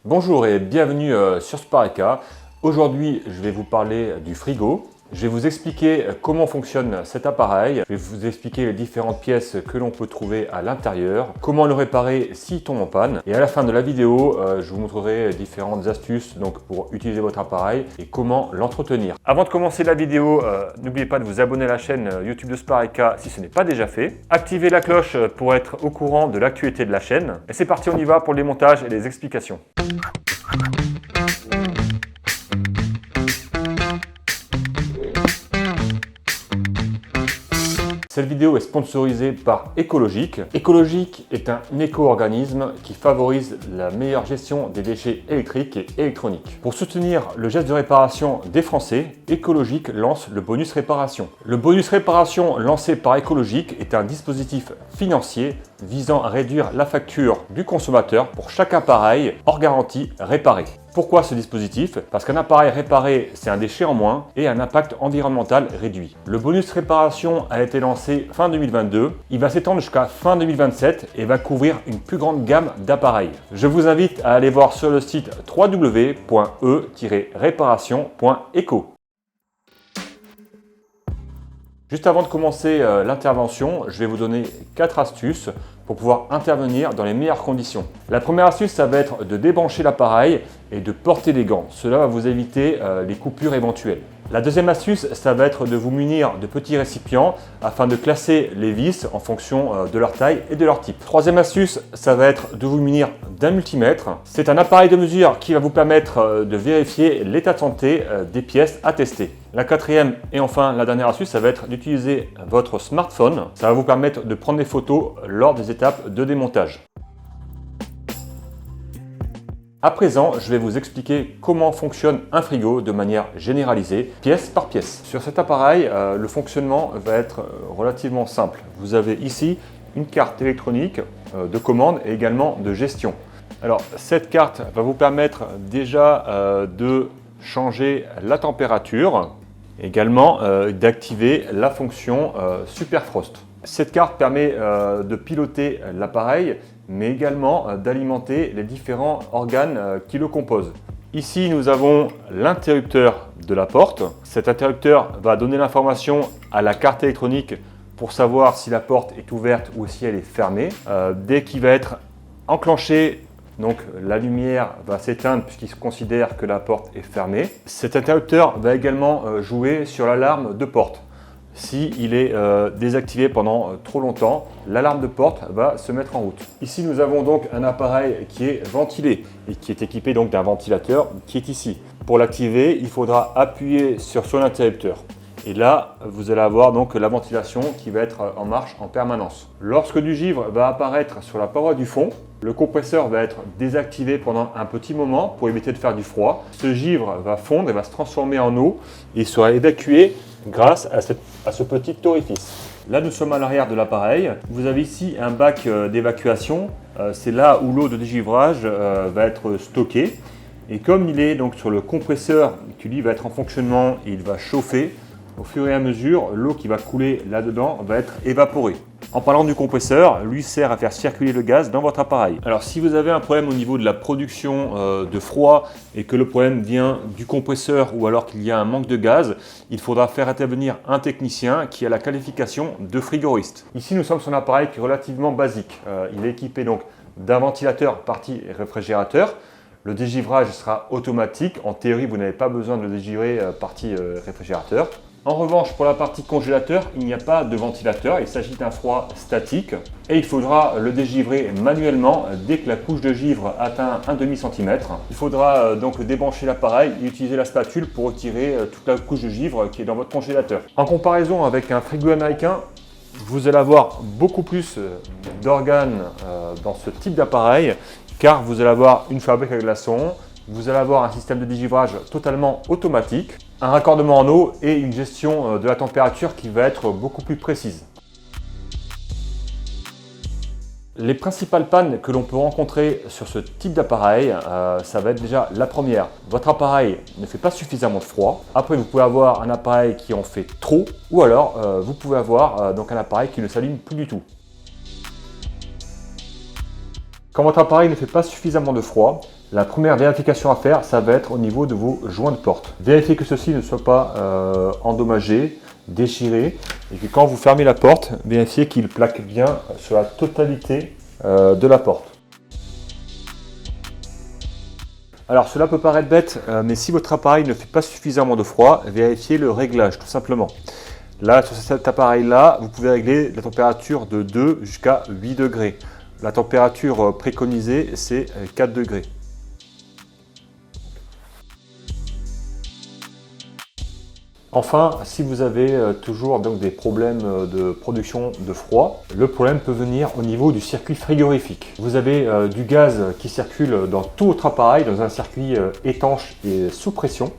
Bonjour et bienvenue sur Spareka. Aujourd'hui, je vais vous parler du frigo. Je vais vous expliquer comment fonctionne cet appareil. Je vais vous expliquer les différentes pièces que l'on peut trouver à l'intérieur, comment le réparer s'il tombe en panne. Et à la fin de la vidéo, je vous montrerai différentes astuces pour utiliser votre appareil et comment l'entretenir. Avant de commencer la vidéo, n'oubliez pas de vous abonner à la chaîne YouTube de Spareka si ce n'est pas déjà fait. Activez la cloche pour être au courant de l'actualité de la chaîne. Et c'est parti, on y va pour le démontage et les explications. Cette vidéo est sponsorisée par Ecologic. Ecologic est un éco-organisme qui favorise la meilleure gestion des déchets électriques et électroniques. Pour soutenir le geste de réparation des Français, Ecologic lance le bonus réparation. Le bonus réparation lancé par Ecologic est un dispositif financier visant à réduire la facture du consommateur pour chaque appareil hors garantie réparé. Pourquoi ce dispositif? Parce qu'un appareil réparé, c'est un déchet en moins et un impact environnemental réduit. Le bonus réparation a été lancé fin 2022. Il va s'étendre jusqu'à fin 2027 et va couvrir une plus grande gamme d'appareils. Je vous invite à aller voir sur le site www.e-réparation.eco. Juste avant de commencer l'intervention, je vais vous donner 4 astuces pour pouvoir intervenir dans les meilleures conditions. La première astuce, ça va être de débrancher l'appareil et de porter des gants. Cela va vous éviter les coupures éventuelles. La deuxième astuce, ça va être de vous munir de petits récipients afin de classer les vis en fonction de leur taille et de leur type. Troisième astuce, ça va être de vous munir d'un multimètre. C'est un appareil de mesure qui va vous permettre de vérifier l'état de santé des pièces à tester. La quatrième et enfin la dernière astuce, ça va être d'utiliser votre smartphone. Ça va vous permettre de prendre des photos lors des étapes de démontage. À présent, je vais vous expliquer comment fonctionne un frigo de manière généralisée, pièce par pièce. Sur cet appareil, le fonctionnement va être relativement simple. Vous avez ici une carte électronique de commande et également de gestion. Alors, cette carte va vous permettre déjà de changer la température, également d'activer la fonction Super Frost. Cette carte permet de piloter l'appareil, mais également d'alimenter les différents organes qui le composent. Ici, nous avons l'interrupteur de la porte. Cet interrupteur va donner l'information à la carte électronique pour savoir si la porte est ouverte ou si elle est fermée. Dès qu'il va être enclenché, donc la lumière va s'éteindre puisqu'il se considère que la porte est fermée. Cet interrupteur va également jouer sur l'alarme de porte. S'il est désactivé pendant trop longtemps, l'alarme de porte va se mettre en route. Ici, nous avons donc un appareil qui est ventilé et qui est équipé donc d'un ventilateur qui est ici. Pour l'activer, il faudra appuyer sur son interrupteur. Et là, vous allez avoir donc la ventilation qui va être en marche en permanence. Lorsque du givre va apparaître sur la paroi du fond, le compresseur va être désactivé pendant un petit moment pour éviter de faire du froid. Ce givre va fondre et va se transformer en eau et sera évacué grâce à ce petit orifice. Là, nous sommes à l'arrière de l'appareil. Vous avez ici un bac d'évacuation. C'est là où l'eau de dégivrage va être stockée. Et comme il est donc sur le compresseur qui lui va être en fonctionnement et il va chauffer, au fur et à mesure, l'eau qui va couler là-dedans va être évaporée. En parlant du compresseur, lui sert à faire circuler le gaz dans votre appareil. Alors si vous avez un problème au niveau de la production de froid et que le problème vient du compresseur ou alors qu'il y a un manque de gaz, il faudra faire intervenir un technicien qui a la qualification de frigoriste. Ici nous sommes sur un appareil qui est relativement basique. Il est équipé donc d'un ventilateur partie réfrigérateur. Le dégivrage sera automatique. En théorie, vous n'avez pas besoin de le dégivrer partie réfrigérateur. En revanche, pour la partie congélateur, il n'y a pas de ventilateur, il s'agit d'un froid statique et il faudra le dégivrer manuellement dès que la couche de givre atteint un demi-centimètre. Il faudra donc débrancher l'appareil et utiliser la spatule pour retirer toute la couche de givre qui est dans votre congélateur. En comparaison avec un frigo américain, vous allez avoir beaucoup plus d'organes dans ce type d'appareil car vous allez avoir une fabrique à glaçons, vous allez avoir un système de dégivrage totalement automatique, un raccordement en eau et une gestion de la température qui va être beaucoup plus précise. Les principales pannes que l'on peut rencontrer sur ce type d'appareil, ça va être déjà la première. Votre appareil ne fait pas suffisamment de froid. Après, vous pouvez avoir un appareil qui en fait trop ou alors vous pouvez avoir donc un appareil qui ne s'allume plus du tout. Quand votre appareil ne fait pas suffisamment de froid, La première vérification à faire, ça va être au niveau de vos joints de porte. Vérifiez que ceux-ci ne soient pas endommagés, déchirés, et que quand vous fermez la porte, vérifiez qu'il plaque bien sur la totalité de la porte. Alors cela peut paraître bête, mais si votre appareil ne fait pas suffisamment de froid, vérifiez le réglage tout simplement. Là, sur cet appareil-là, vous pouvez régler la température de 2 jusqu'à 8 degrés. La température préconisée, c'est 4 degrés. Enfin, si vous avez toujours donc des problèmes de production de froid, le problème peut venir au niveau du circuit frigorifique. Vous avez du gaz qui circule dans tout votre appareil dans un circuit étanche et sous pression.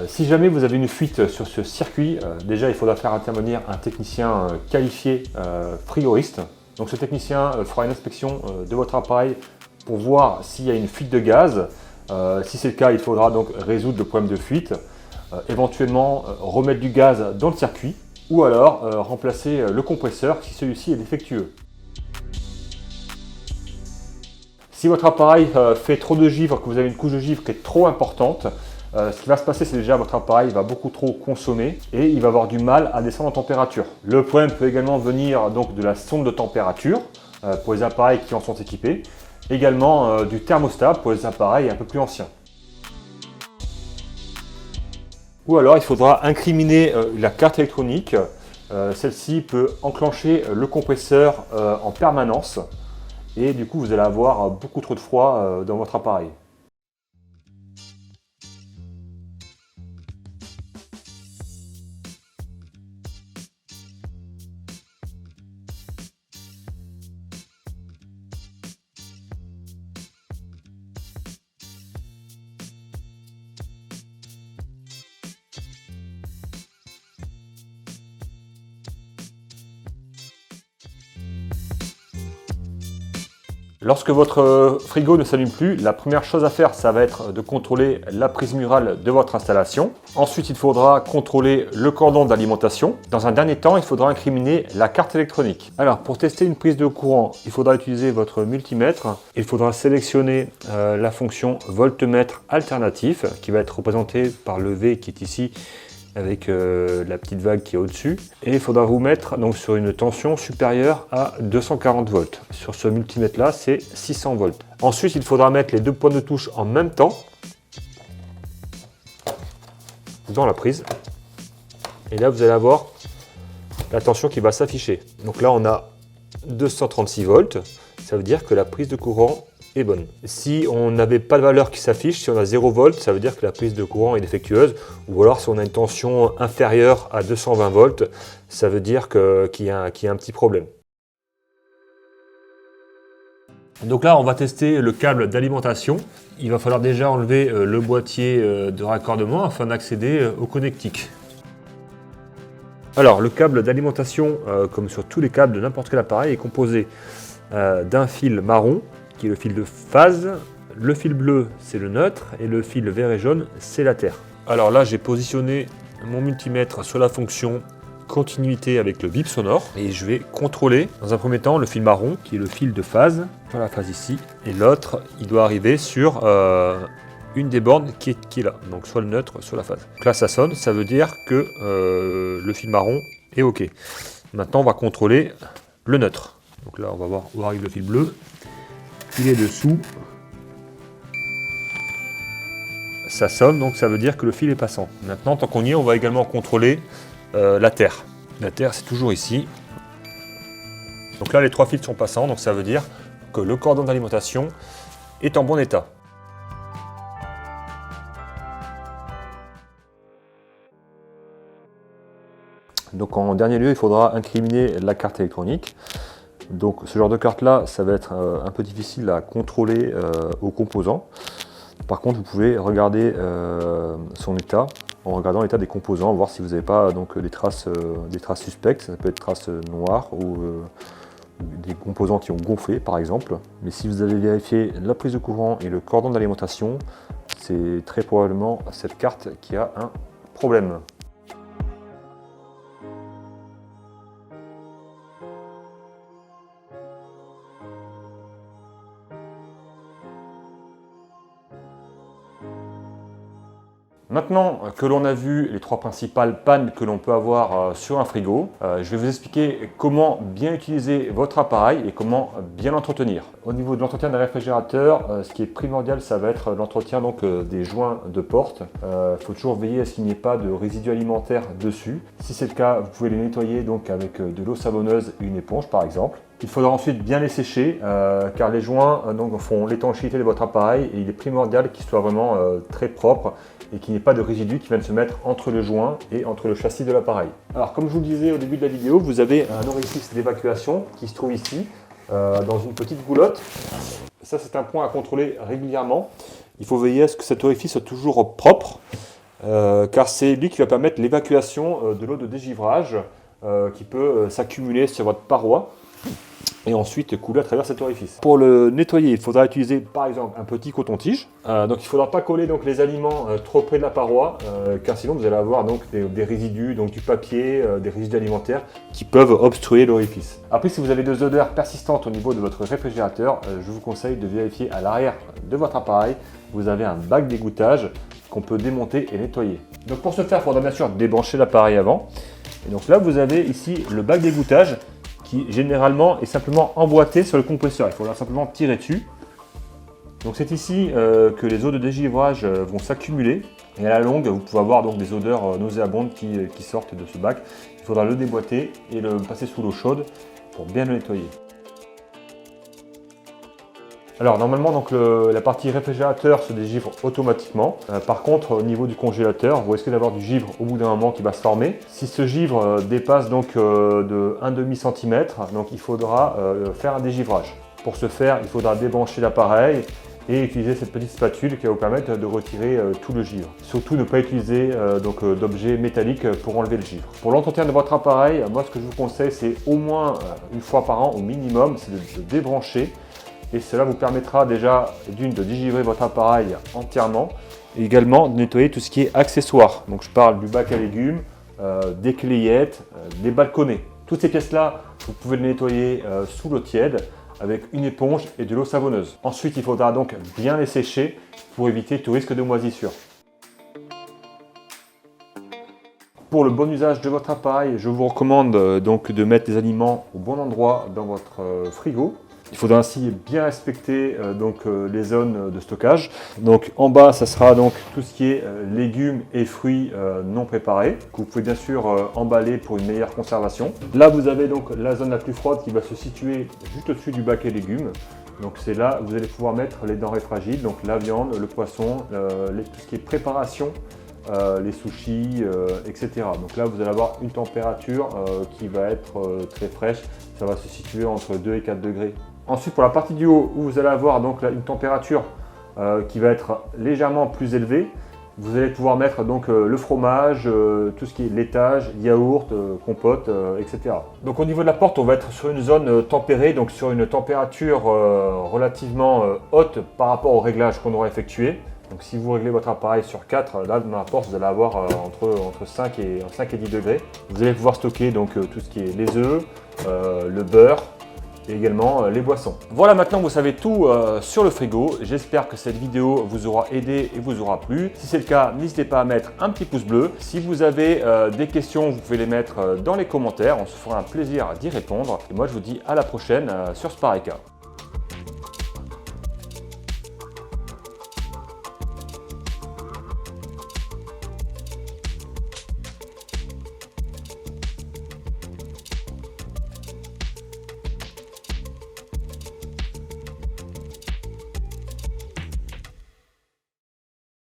Si jamais vous avez une fuite sur ce circuit, déjà il faudra faire intervenir un technicien qualifié frigoriste. Donc ce technicien fera une inspection de votre appareil pour voir s'il y a une fuite de gaz. Si c'est le cas, il faudra donc résoudre le problème de fuite. Éventuellement remettre du gaz dans le circuit ou alors remplacer le compresseur si celui-ci est défectueux. Si votre appareil fait trop de givre, que vous avez une couche de givre qui est trop importante, ce qui va se passer, c'est déjà votre appareil va beaucoup trop consommer et il va avoir du mal à descendre en température. Le problème peut également venir donc de la sonde de température pour les appareils qui en sont équipés, également du thermostat pour les appareils un peu plus anciens. Ou alors il faudra incriminer la carte électronique. Celle-ci peut enclencher le compresseur en permanence et du coup vous allez avoir beaucoup trop de froid dans votre appareil. Lorsque votre frigo ne s'allume plus, la première chose à faire, ça va être de contrôler la prise murale de votre installation. Ensuite, il faudra contrôler le cordon d'alimentation. Dans un dernier temps, il faudra incriminer la carte électronique. Alors, pour tester une prise de courant, il faudra utiliser votre multimètre. Il faudra sélectionner la fonction voltmètre alternatif, qui va être représentée par le V qui est ici, avec la petite vague qui est au-dessus. Et il faudra vous mettre donc sur une tension supérieure à 240 volts. Sur ce multimètre là, c'est 600 volts. Ensuite, il faudra mettre les deux points de touche en même temps dans la prise. Et là, vous allez avoir la tension qui va s'afficher. Donc là, on a 236 volts. Ça veut dire que la prise de courant est bonne. Si on n'avait pas de valeur qui s'affiche, si on a 0 volts, ça veut dire que la prise de courant est défectueuse. Ou alors si on a une tension inférieure à 220 volts, ça veut dire qu'il y a un petit problème. Donc là, on va tester le câble d'alimentation. Il va falloir déjà enlever le boîtier de raccordement afin d'accéder au connectique. Alors, le câble d'alimentation, comme sur tous les câbles de n'importe quel appareil, est composé d'un fil marron, qui est le fil de phase. Le fil bleu, c'est le neutre, et le fil vert et jaune, c'est la terre. Alors là, j'ai positionné mon multimètre sur la fonction continuité avec le bip sonore, et je vais contrôler, dans un premier temps, le fil marron, qui est le fil de phase, sur la phase ici, et l'autre, il doit arriver sur une des bornes qui est là, donc soit le neutre, soit la phase. Donc là, ça sonne, ça veut dire que le fil marron est OK. Maintenant, on va contrôler le neutre. Donc là, on va voir où arrive le fil bleu. Il est dessous. Ça sonne, donc ça veut dire que le fil est passant. Maintenant, tant qu'on y est, on va également contrôler la terre. La terre, c'est toujours ici. Donc là, les trois fils sont passants, donc ça veut dire que le cordon d'alimentation est en bon état. Donc en dernier lieu, il faudra incriminer la carte électronique. Donc ce genre de carte là, ça va être un peu difficile à contrôler aux composants. Par contre, vous pouvez regarder son état en regardant l'état des composants, voir si vous n'avez pas donc, des traces suspectes. Ça peut être traces noires ou des composants qui ont gonflé par exemple. Mais si vous avez vérifié la prise de courant et le cordon d'alimentation, c'est très probablement cette carte qui a un problème. Maintenant que l'on a vu les 3 principales pannes que l'on peut avoir sur un frigo, je vais vous expliquer comment bien utiliser votre appareil et comment bien l'entretenir. Au niveau de l'entretien d'un réfrigérateur, ce qui est primordial, ça va être l'entretien des joints de porte. Il faut toujours veiller à ce qu'il n'y ait pas de résidus alimentaires dessus. Si c'est le cas, vous pouvez les nettoyer donc avec de l'eau savonneuse et une éponge par exemple. Il faudra ensuite bien les sécher car les joints donc, font l'étanchéité de votre appareil et il est primordial qu'ils soient vraiment très propres et qu'il n'y ait pas de résidus qui viennent se mettre entre le joint et entre le châssis de l'appareil. Alors comme je vous le disais au début de la vidéo, vous avez un orifice d'évacuation qui se trouve ici dans une petite goulotte. Ça c'est un point à contrôler régulièrement. Il faut veiller à ce que cet orifice soit toujours propre car c'est lui qui va permettre l'évacuation de l'eau de dégivrage qui peut s'accumuler sur votre paroi et ensuite couler à travers cet orifice. Pour le nettoyer, il faudra utiliser par exemple un petit coton-tige. Donc il ne faudra pas coller donc, les aliments trop près de la paroi, car sinon vous allez avoir donc, des résidus, donc du papier, des résidus alimentaires qui peuvent obstruer l'orifice. Après, si vous avez des odeurs persistantes au niveau de votre réfrigérateur, je vous conseille de vérifier à l'arrière de votre appareil, vous avez un bac d'égouttage qu'on peut démonter et nettoyer. Donc pour ce faire, il faudra bien sûr débrancher l'appareil avant. Et donc là, vous avez ici le bac d'égouttage qui généralement est simplement emboîté sur le compresseur. Il faudra simplement tirer dessus. Donc c'est ici que les eaux de dégivrage vont s'accumuler et à la longue vous pouvez avoir donc des odeurs nauséabondes qui sortent de ce bac. Il faudra le déboîter et le passer sous l'eau chaude pour bien le nettoyer. Alors normalement donc la partie réfrigérateur se dégivre automatiquement. Par contre au niveau du congélateur, vous risquez d'avoir du givre au bout d'un moment qui va se former. Si ce givre dépasse donc de 1,5 cm, donc il faudra faire un dégivrage. Pour ce faire, il faudra débrancher l'appareil et utiliser cette petite spatule qui va vous permettre de retirer tout le givre. Surtout ne pas utiliser d'objets métalliques pour enlever le givre. Pour l'entretien de votre appareil, moi ce que je vous conseille c'est au moins une fois par an au minimum, c'est de débrancher. Et cela vous permettra déjà d'une de dégivrer votre appareil entièrement et également de nettoyer tout ce qui est accessoires. Donc je parle du bac à légumes, des clayettes, des balconnets. Toutes ces pièces-là, vous pouvez les nettoyer sous l'eau tiède avec une éponge et de l'eau savonneuse. Ensuite, il faudra donc bien les sécher pour éviter tout risque de moisissure. Pour le bon usage de votre appareil, je vous recommande donc de mettre les aliments au bon endroit dans votre frigo. Il faudra ainsi bien respecter les zones de stockage. Donc en bas, ça sera donc tout ce qui est légumes et fruits non préparés, que vous pouvez bien sûr emballer pour une meilleure conservation. Là, vous avez donc la zone la plus froide qui va se situer juste au-dessus du bac à légumes. Donc c'est là où vous allez pouvoir mettre les denrées fragiles, donc la viande, le poisson, tout ce qui est préparation, les sushis, etc. Donc là, vous allez avoir une température qui va être très fraîche. Ça va se situer entre 2 et 4 degrés. Ensuite, pour la partie du haut, où vous allez avoir donc là, une température qui va être légèrement plus élevée, vous allez pouvoir mettre donc le fromage, tout ce qui est laitage, yaourt, compote, etc. Donc au niveau de la porte, on va être sur une zone tempérée, donc sur une température relativement haute par rapport au réglage qu'on aura effectué. Donc si vous réglez votre appareil sur 4, là dans la porte vous allez avoir entre 5 et 10 degrés. Vous allez pouvoir stocker donc tout ce qui est les œufs, le beurre et également les boissons. Voilà, maintenant vous savez tout sur le frigo. J'espère que cette vidéo vous aura aidé et vous aura plu. Si c'est le cas, n'hésitez pas à mettre un petit pouce bleu. Si vous avez des questions, vous pouvez les mettre dans les commentaires. On se fera un plaisir d'y répondre. Et moi je vous dis à la prochaine sur Spareka.